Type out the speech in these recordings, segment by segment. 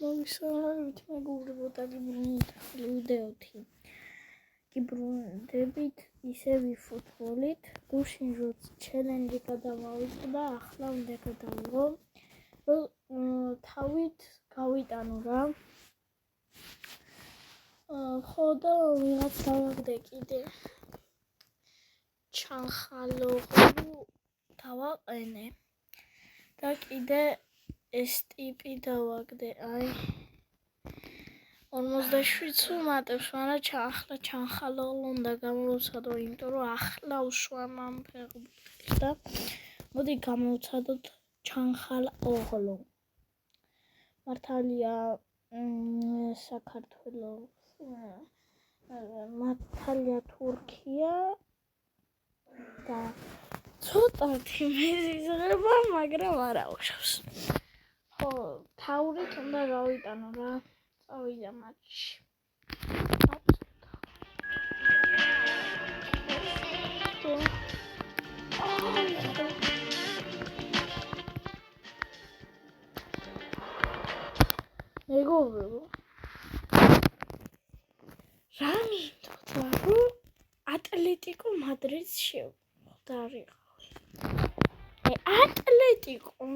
მოგესალმებით მეგობრებო და გიბრუნდებით ვიდეოთი. გიბრუნდებით ისე ვიფუთბოლით. გუშინ როგორც ჩელენჯი გადავავიღო და ახლა უნდა გადავიღო. თავით გავიტანო რა. ხო და ვიღაც დავაგდე კიდე. ჩანხალოღლუ დავაყენე. და კიდე ეს ტიპი დავაგდე, აი 47 ვუმატებს, მაგრამ ახლა ჩანხალოღლუ უნდა გამოვცადო, იმიტომ რომ ახლა უშვამ ამ ფეხბურთს და მოდი გამოვცადოთ ჩანხალოღლუ. მართალია საქართველოს, მართალია თურქია და ცოტათი მეზიზღება, მაგრამ არა უშავს. ხო, თავრით უნდა გავიტანო რა, წავიდა მატჩში. მეგობრებო, რა მინდოდა, რომ ატლეტიკო მადრიდს შევხვდარიყავი. ატლეტიკო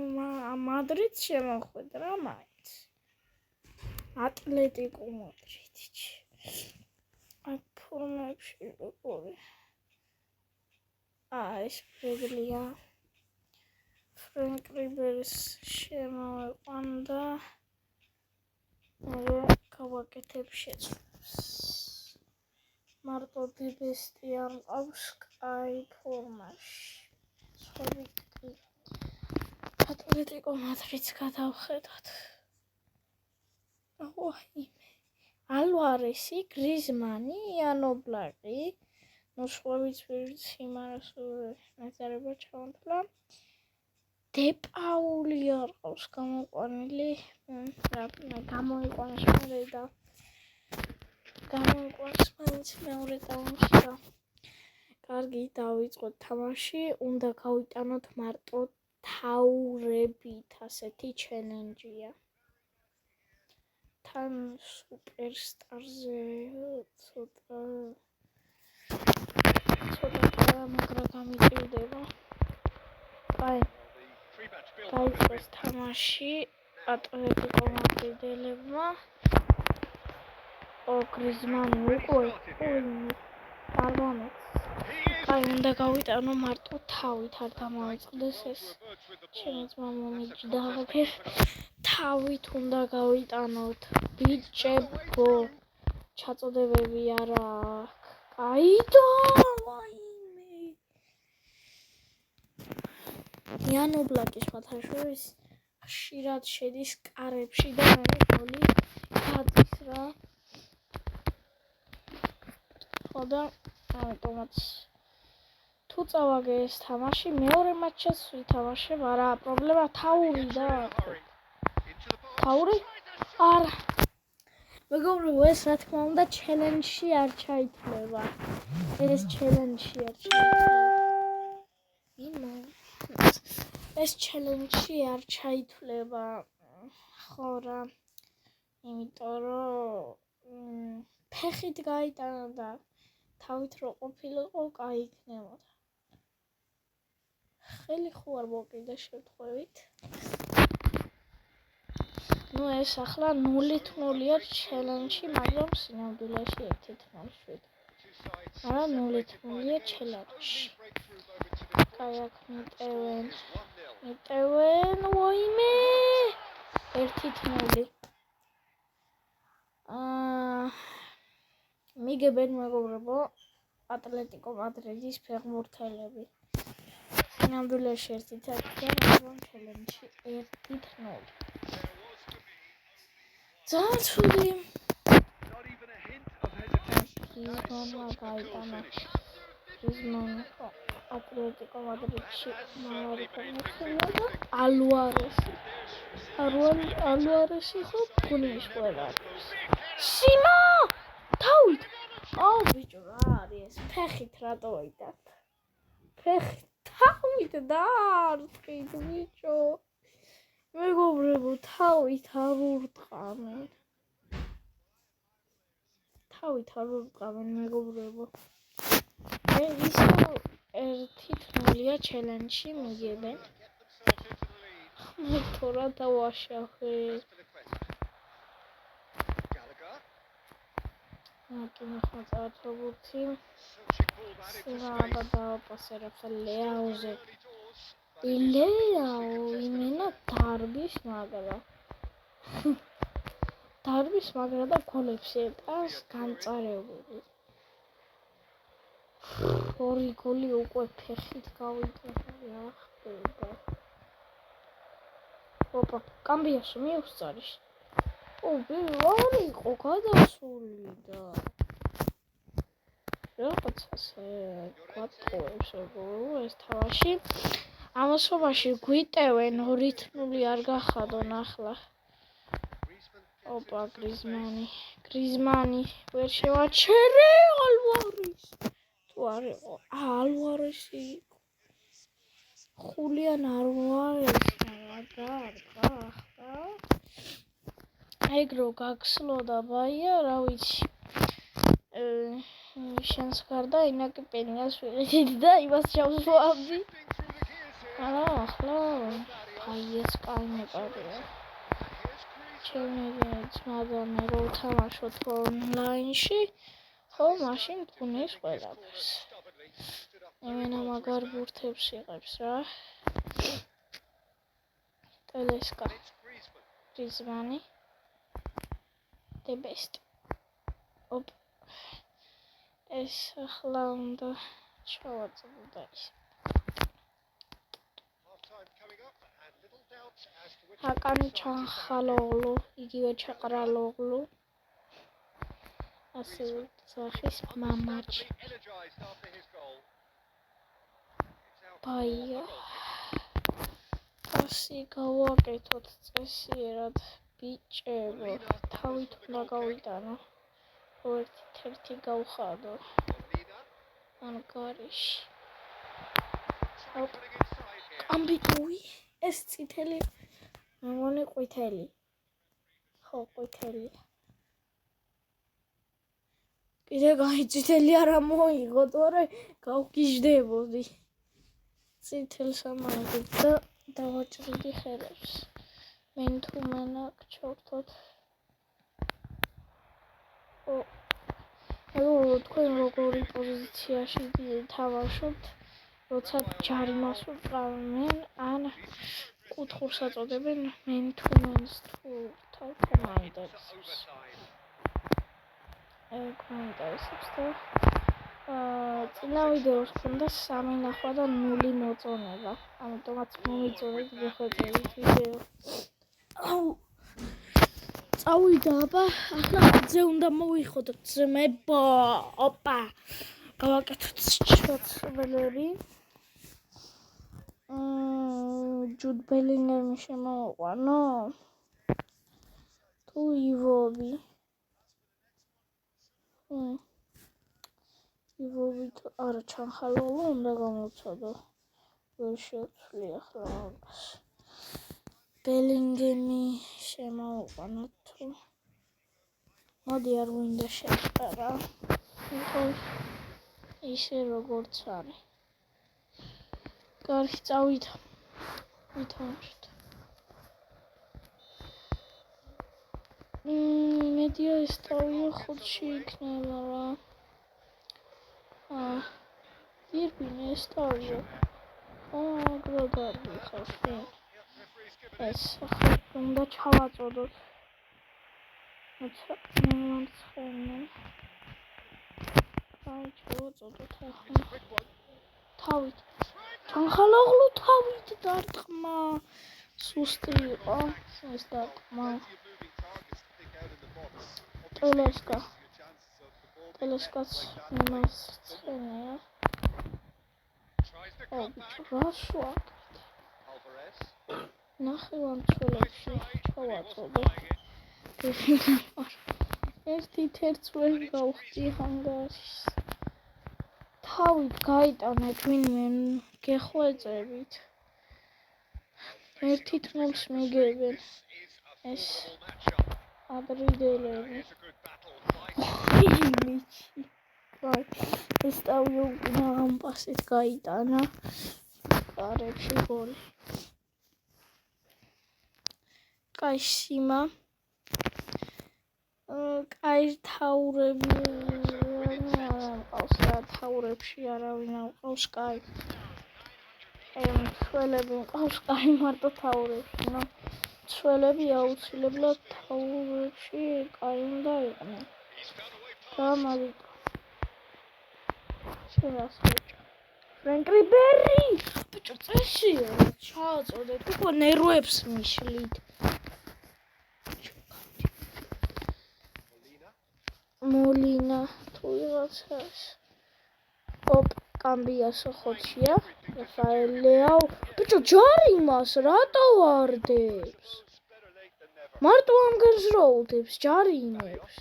მადრიდს შემოხვედრა რა მაინც. ატლეტიკო მადრიდში. აი ფორმებში როგორი. ეს პრეგლია. ფრენკ რიბერის შემოვიყვანდა. გავაკეთებ შეცვლას. მარტო დებესტია მყავს კაი ფორმაში. ატლეტიკო მადრიდს გადავხედოთ. ალვარესი, გრიზმანი, იანობლაკი, ნოშოვიც ვერც იმარას ნაზარება ჩავთვლა. დეპაული არ ყავს გამოყვანილი, გამოიყვანეს მერე და გამოიყვანეს მაინც მეორე ტაიმში და კარგი დავიწყოთ თამაში, უნდა გავიტანოთ მარტო თავრებით, ასეთი ჩელენჯია. თან სუპერსტარზე ცოტა მაგრა გამიწევდება. აი, დაიწყეს თამაში ატლეტიკო მადრიდელებმა. გრიზმანი უკვე პარლამენტს. აი, უნდა გავიტანო მარტო თავით, არ დამავიწყდეს ეს. ჩემი ძმა მომიჯდა. თავით უნდა გავიტანოთ. ბიჭებო, ჩაწოდებები არა აქვს. აიდო, ვაიმე. იანობლაკის მათაშორის ხშირად შედის კარებში და მე გოლი გადის რა. ხო და ამიტომაც თუ წავაგე ეს თამაში, მეორე მატჩს ვითამაშებ, არა პრობლემა თავური და თავური არა. მეგობრებო, ეს რა თქმა უნდა ჩელენჯში არ ჩაითვლება. ეს ჩელენჯში არ ჩაითვლება. ეს ჩელენჯში არ ჩაითვლება. ხო რა. იმიტომ რომ ფეხით გაიტანა და თავით რო ყოფილიყო, კაი იქნებოდა. ხელი ხო არ მოკიდა შემთხვევით. ეს ახლა 0-0-ია ჩელენჯში, მაგრამ სინამდვილეში 1-0. არა 0-0-ია ჩელენჯში. კაი აქ მიტევენ, ვაიმე! 1-0. მიგებენ მეგობრებო, ატლეტიკო მადრიდის ფეხბურთელები. სინამდვილეში 1-0-ია, მაგრამ ჩელენჯში 1-0. ძალიან ცუდი. გრიზმანმა გაიტანა. გრიზმანი ატლეტიკო მადრიდში მარიკა და ალვარესი ხო გულიშველა. სიმო! თავით. ბიჭო, რა არის ეს? ფეხით რატო ვიტანთ? ფეხით თავით დაარტყით, ბიჭო. მეგობრებო, თავით არ ურტყამენ. მეგობრებო. ისო 1-0 ჩელენჯში მიგებენ. თორა დავაშავე. Aqui ხაწართობუთი. სიღაბა დააპასერებს ლეაოზე. ლეაო იმენა დარბის მაგრა და გოლებს ეტანს განწარებული. ორი გოლი უკვე ფეხით გავიტანე ახლა. ოპა, კამბიასო მიუსწარის. არ იყო გადასული და რაღაცას გვატყუებს ეს თავაში. ამასობაში გვიტევენ 2-0 არ გახადონ ახლა. ოპა, გრიზმანი ვერ შევაჩერე ალვარის. თუ არ იყო ალვარესი იყო. ხულიან ალვარესი მაგარდა. ეგრო გაგსლოდა ბაია, რა ვიცი. შენს გარდა ინაკი პენიას ვიყიდით და იმას ჩავსვამდი. ახლა აი ეს კაინეპარია. ჩემი ძმა და მე რო ვთამაშოთ ონლაინში, ხო, მაშინ თუნეს ყველაფერს. იმენა მაგარ ბურთებს იღებს რა. ტელესკა, გრიზმანი. The best. Op. ეს ახლა უნდა ჩავაწოდო ის. აკანი ჩანხალოღლუ, იგივე ჩაყრალოღლუ. ასევე სახის მამაჩი. ბაია. ასე გავაკეთოთ წესიერად. ბიჭებო, თავით უნდა გავიტანო. 1-1 გავხადო. ანგარიში. ამბიტუი, ეს წითელი. მეგონი ყვითელი. ხო, ყვითელი. კიდე წითელი არ მოიღო, თორე გავგიჟდებოდი. წითელს ამაგებ და დავაჭრიდი ხელებს. მენ თუ მენაკ ჩავთოთ. თქვენ როგორი პოზიციაში თამაშობთ, როცა ჯარიმას უყავენ, ან კუთხურს აწოდებენ მენ თუ მენს თუ კომანდებს. კომანდებს და წინა ვიდეოს ქონდა 3 ნახვა და 0 მოწონება. ამიტომაც მომიწონეთ გეხვეწებით ვიდეო. წავიდა აბა, ახლა ზე უნდა მოვიხოთ ძმებო. ოპა. გავაკეთოთ ჩოცველები. ჯუდ ბელინგემი შემოვყვანო. თუ ივოვი. ივოვი არა ჩანხალოღლუ უნდა გამოვცადო. ვერ შევცვლი ახლა მაგას. ბელინგემი შემოვყვანოთ თუ. მოდი არ გვინდა შეყარა. ისე როგორც არის. კარგი, წავიდა. ვითამაშოთ. მედია ეს თავია ხუთში იქნება რა. ირბინე ეს თავია. აგრო დარბი ხალხი. ეს ახლა უნდა ჩავაწოდოთ. მომცხენე. აი ჩავაწოდოთ ახლა. თავით. ჩანხალოღლუ თავით დარტყმა. სუსტი იყო ეს დარტყმა. ტელესკაც იმას წენია. რა შუა. ნახევარმცველებში ჩავაწოდო. ერთი თერც ვერ გავხდი ჰანგარიშს. თავით გაიტანეთ ვინმე გეხვეწებით. ერთი თმულს მიგებენ ეს ადრიდელები. მიჩი. კაი, ეს თავი უკნა ამ პასით გაიტანა. კარებში გოლი. კაი სიმა. კაი თაურები ყავს რა თაურებში არავინ არ ყავს კაი. ცველები ყავს კაი მარტო თაურებში, ნო. ცველები აუცილებლად თაურებში კაი უნდა იყვნენ. და მაგით. შენას ხოჭა. ფრენკ რიბერი! ბიჭო წესია, ჩააწოდეთ, უკვე ნერვებს მიშლით. მოლინა თუ ვიღაცას. ოპ, კამბიასო ხოჩია. რაფაელ ლეაო. ბიჭო ჯარი მას რატო ვარდებს? მარტო ამ გერს რო უდებს ჯარინებს.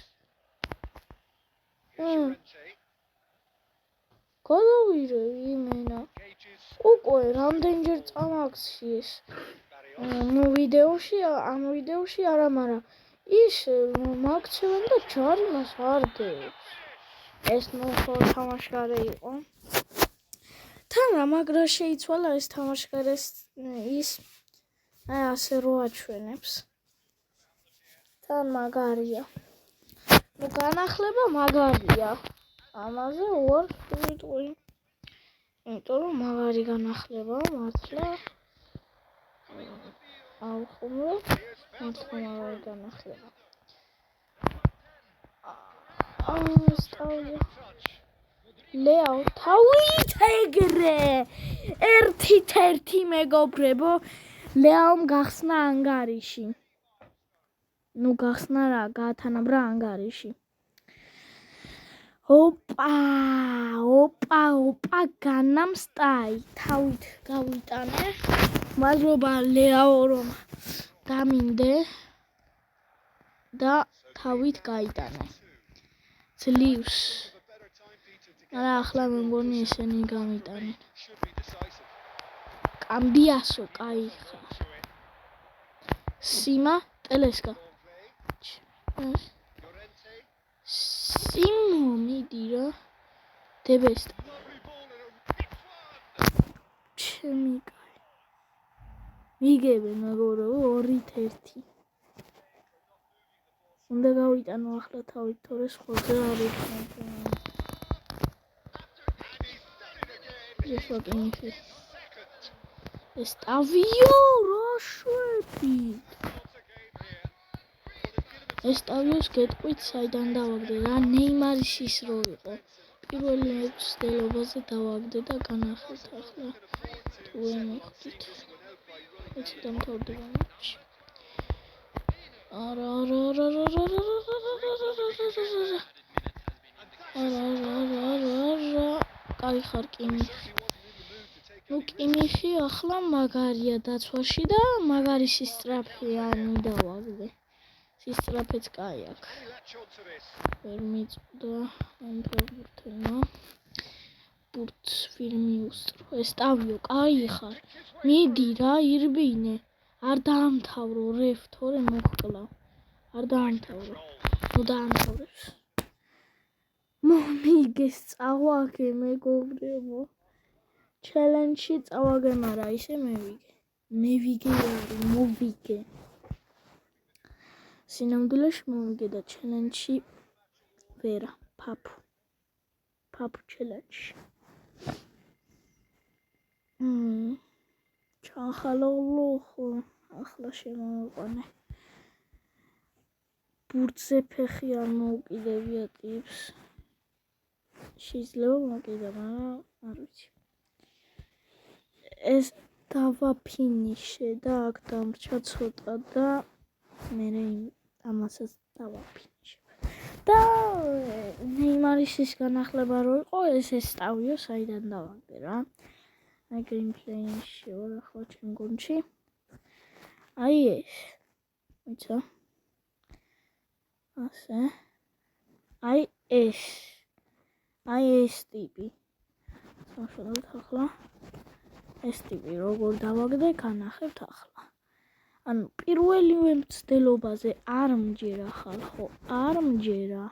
გადავირე იმენა. უკვე რამდენჯერ წამაქციეს. ამ ვიდეოში არა, მაგრამ ის მაქცევენ და ჯარი მას ვარდებს. ეს ხო თამაშგარე იყო. თან რა მაგრა შეიცვალა ეს თამაშგარეს ის ასე რო აჩვენებს. თან მაგარია. ნუ განახლება მაგარია. ამაზე უარ ვიტყვი. იმიტომ რომ მაგარი განახლება მართლა ავხუმრებ მართლა მაგარი განახლება. სტავია. ლეაო თავით ეგრე. ერთი მეგობრებო ლეაომ გახსნა ანგარიში. ნუ გახსნა რა, გაათანაბრა ანგარიში. ოპა, განამსტაი, თავით გავიტანე. მადლობა ლეაო რომ დამინდე და თავით გაიტანე. ძლივს. არა, ახლა მე მგონი ესენი გამიტანენ. კამბიასო, კაი ხარ. სიმა, ტელესკა. სიმო მიდი რა. დებესტა. ჩემი კაი. მიგებენ მეგობრებო 2-1. უნდა გავიტანო ახლა თავით, თორე სხვაზე არ იქნება. ესაკინი. ესტავიო რა შვედით. ესტავიოს გეტყვით საიდან დავაგდე რა ნეიმარის ის რო იყო. პირველი მცდელობაზე დავაგდე და განახლეთ ახლა თუ ემოხდით. ეცი დამთავრდება მატჩი. არა. კაი ხარ კიმიხი. ნუ კიმიხი ახლა მაგარია დაცვაში და მაგარი სისტრაფიანი დავაგდე. სისტრაფეც კაი აქვს. ვერ მიწვდა ამ ფეხბურთელმა. ბურთს ვერ მიუსწრო. ესტავიო, კაი ხარ. მიდი რა, ირბინე. არ დაამთავრო რევ, თორე მოხკლავ. არ დაამთავრო. ნუ დაამთავრებს. მომიგეს წავაგე მეგობრებო. ჩელენჯში წავაგე, მაგრამ ისე მოვიგე. სინამდვილეში მომიგე და ჩელენჯში ვერა, ფაფუ ჩელენჯში. ჩანხალოლო ხო, ახლა შემოვაყვანე. ბურთზე ფეხი არ მოუკიდებია ტიპს. შეიძლება მოკიდა, მაგრამ არ ვიცი. ეს დავაფინიშე და აქ დამრჩა ცოტა და მე ამასაც დავაფინიშე. და ნეიმარის ის განახლება რო იყო, ეს ესტავიო საიდან დავაგდე რა. აი გეიმპლეიში ვარ ახლა ჩემ გუნდში. აი ეს. ვიცა. ასე. აი ეს ტიპი. სამშობლოდ ახლა ეს ტიპი როგორ დავაგდე, განახებთ ახლა. ანუ პირველივე მცდელობაზე არ მჯერა ხალხო, არ მჯერა.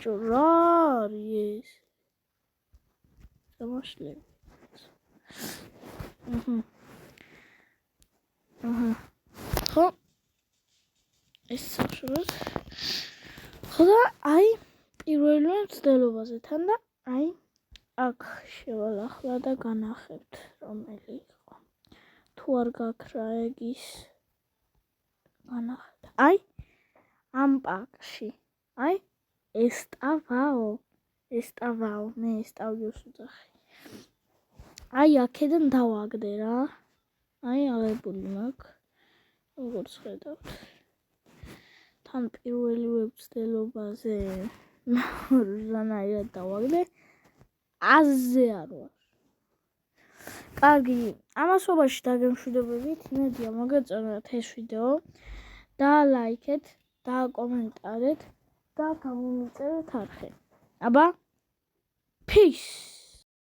čo რა არის ეს? Замашлები. ხო. ეს საშუალოდ. ხო და აი პირველივე მცდელობაზე თან და აი აქ შევალახლა და განახებთ რომელი იყო. თუ არ გაქვს რა ეგის განახებთ. აი ამ პაკში. აი ესტავაო, მე ესტავიოს უძახი. აი აქედან დავაგდე რა. აი აღებული მაქვს. როგორც ხედავთ. თან პირველივე მცდელობაზე რანაირად დავაგდე. აზე არ ვარ. კარგი, ამასობაში დაგემშვიდობებით. იმედია მოგეწონათ ეს ვიდეო. დაალაიქეთ, დააკომენტარეთ და გამომიწერეთ არხი. აბა, peace.